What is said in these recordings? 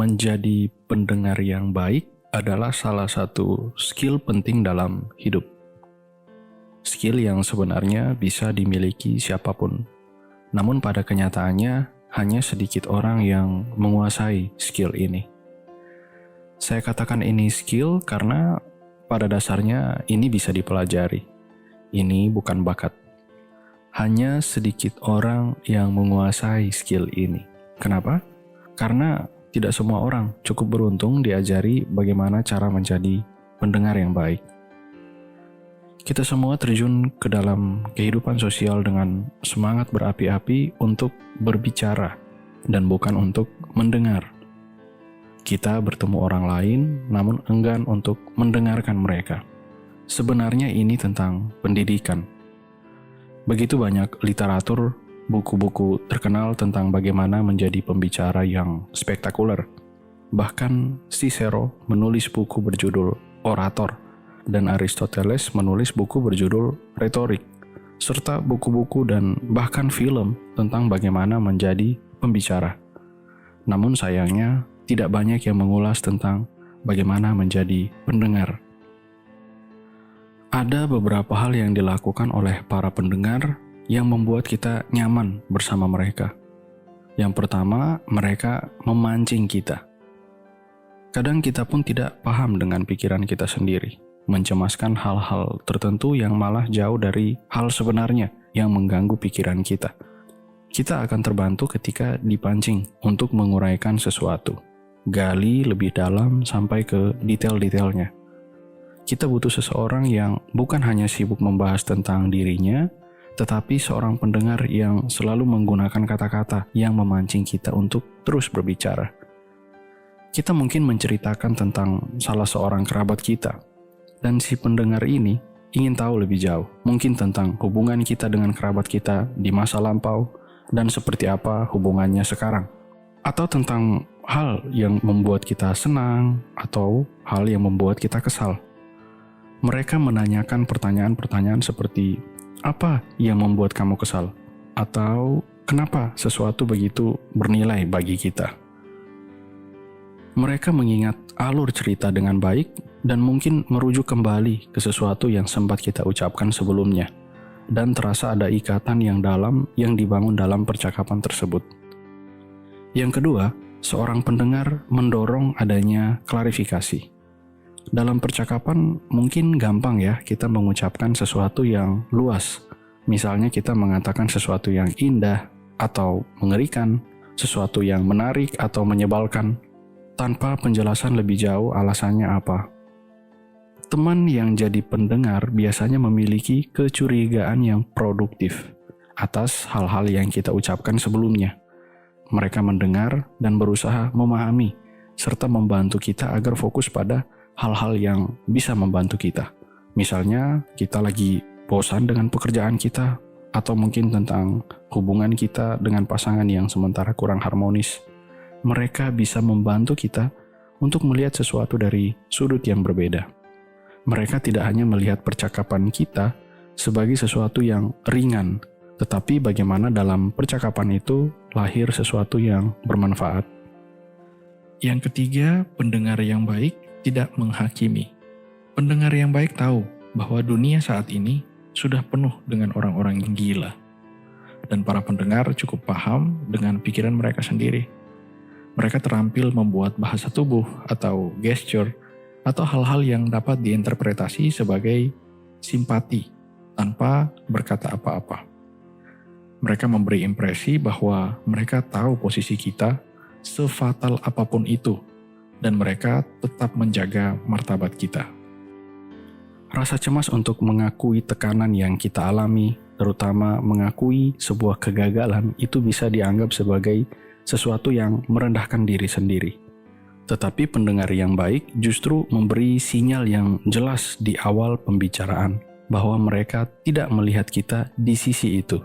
menjadi pendengar yang baik adalah salah satu skill penting dalam hidup. Skill yang sebenarnya bisa dimiliki siapapun. Namun pada kenyataannya hanya sedikit orang yang menguasai skill ini. Saya katakan ini skill karena pada dasarnya ini bisa dipelajari. Ini bukan bakat. Hanya sedikit orang yang menguasai skill ini. Kenapa? Karena tidak semua orang cukup beruntung diajari bagaimana cara menjadi pendengar yang baik. Kita semua terjun ke dalam kehidupan sosial dengan semangat berapi-api untuk berbicara dan bukan untuk mendengar. Kita bertemu orang lain namun enggan untuk mendengarkan mereka. Sebenarnya ini tentang pendidikan. Begitu banyak literatur, buku-buku terkenal tentang bagaimana menjadi pembicara yang spektakuler. Bahkan Cicero menulis buku berjudul Orator, dan Aristoteles menulis buku berjudul Retorik, serta buku-buku dan bahkan film tentang bagaimana menjadi pembicara. Namun sayangnya, tidak banyak yang mengulas tentang bagaimana menjadi pendengar. Ada beberapa hal yang dilakukan oleh para pendengar yang membuat kita nyaman bersama mereka. Yang pertama, mereka memancing kita. Kadang kita pun tidak paham dengan pikiran kita sendiri, mencemaskan hal-hal tertentu yang malah jauh dari hal sebenarnya yang mengganggu pikiran kita. Kita akan terbantu ketika dipancing untuk menguraikan sesuatu, gali lebih dalam sampai ke detail-detailnya. Kita butuh seseorang yang bukan hanya sibuk membahas tentang dirinya, tetapi seorang pendengar yang selalu menggunakan kata-kata yang memancing kita untuk terus berbicara. Kita mungkin menceritakan tentang salah seorang kerabat kita, dan si pendengar ini ingin tahu lebih jauh, mungkin tentang hubungan kita dengan kerabat kita di masa lampau, dan seperti apa hubungannya sekarang. Atau tentang hal yang membuat kita senang, atau hal yang membuat kita kesal. Mereka menanyakan pertanyaan-pertanyaan seperti, apa yang membuat kamu kesal? Atau kenapa sesuatu begitu bernilai bagi kita? Mereka mengingat alur cerita dengan baik dan mungkin merujuk kembali ke sesuatu yang sempat kita ucapkan sebelumnya, dan terasa ada ikatan yang dalam yang dibangun dalam percakapan tersebut. Yang kedua, seorang pendengar mendorong adanya klarifikasi. Dalam percakapan mungkin gampang ya kita mengucapkan sesuatu yang luas. Misalnya kita mengatakan sesuatu yang indah atau mengerikan, sesuatu yang menarik atau menyebalkan, tanpa penjelasan lebih jauh alasannya apa. Teman yang jadi pendengar biasanya memiliki kecurigaan yang produktif atas hal-hal yang kita ucapkan sebelumnya. Mereka mendengar dan berusaha memahami serta membantu kita agar fokus pada hal-hal yang bisa membantu kita. Misalnya, kita lagi bosan dengan pekerjaan kita, atau mungkin tentang hubungan kita dengan pasangan yang sementara kurang harmonis. Mereka bisa membantu kita untuk melihat sesuatu dari sudut yang berbeda. Mereka tidak hanya melihat percakapan kita sebagai sesuatu yang ringan, tetapi bagaimana dalam percakapan itu lahir sesuatu yang bermanfaat. Yang ketiga, pendengar yang baik tidak menghakimi. Pendengar yang baik tahu bahwa dunia saat ini sudah penuh dengan orang-orang yang gila. Dan para pendengar cukup paham dengan pikiran mereka sendiri. Mereka terampil membuat bahasa tubuh atau gesture atau hal-hal yang dapat diinterpretasi sebagai simpati tanpa berkata apa-apa. Mereka memberi impresi bahwa mereka tahu posisi kita sefatal apapun itu, dan mereka tetap menjaga martabat kita. Rasa cemas untuk mengakui tekanan yang kita alami, terutama mengakui sebuah kegagalan, itu bisa dianggap sebagai sesuatu yang merendahkan diri sendiri. Tetapi pendengar yang baik justru memberi sinyal yang jelas di awal pembicaraan bahwa mereka tidak melihat kita di sisi itu.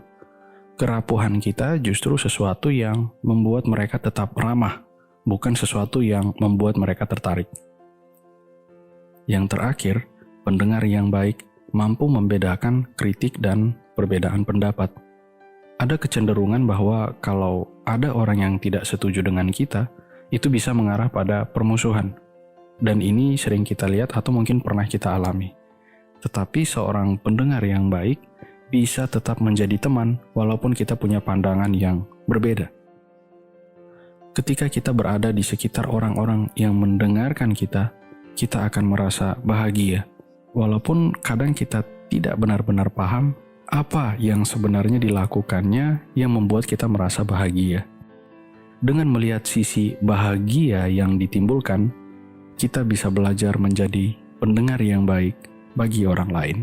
Kerapuhan kita justru sesuatu yang membuat mereka tetap ramah, bukan sesuatu yang membuat mereka tertarik. Yang terakhir, pendengar yang baik mampu membedakan kritik dan perbedaan pendapat. Ada kecenderungan bahwa kalau ada orang yang tidak setuju dengan kita, itu bisa mengarah pada permusuhan. Dan ini sering kita lihat atau mungkin pernah kita alami. Tetapi seorang pendengar yang baik bisa tetap menjadi teman walaupun kita punya pandangan yang berbeda. Ketika kita berada di sekitar orang-orang yang mendengarkan kita akan merasa bahagia. Walaupun kadang kita tidak benar-benar paham apa yang sebenarnya dilakukannya yang membuat kita merasa bahagia. Dengan melihat sisi bahagia yang ditimbulkan, kita bisa belajar menjadi pendengar yang baik bagi orang lain.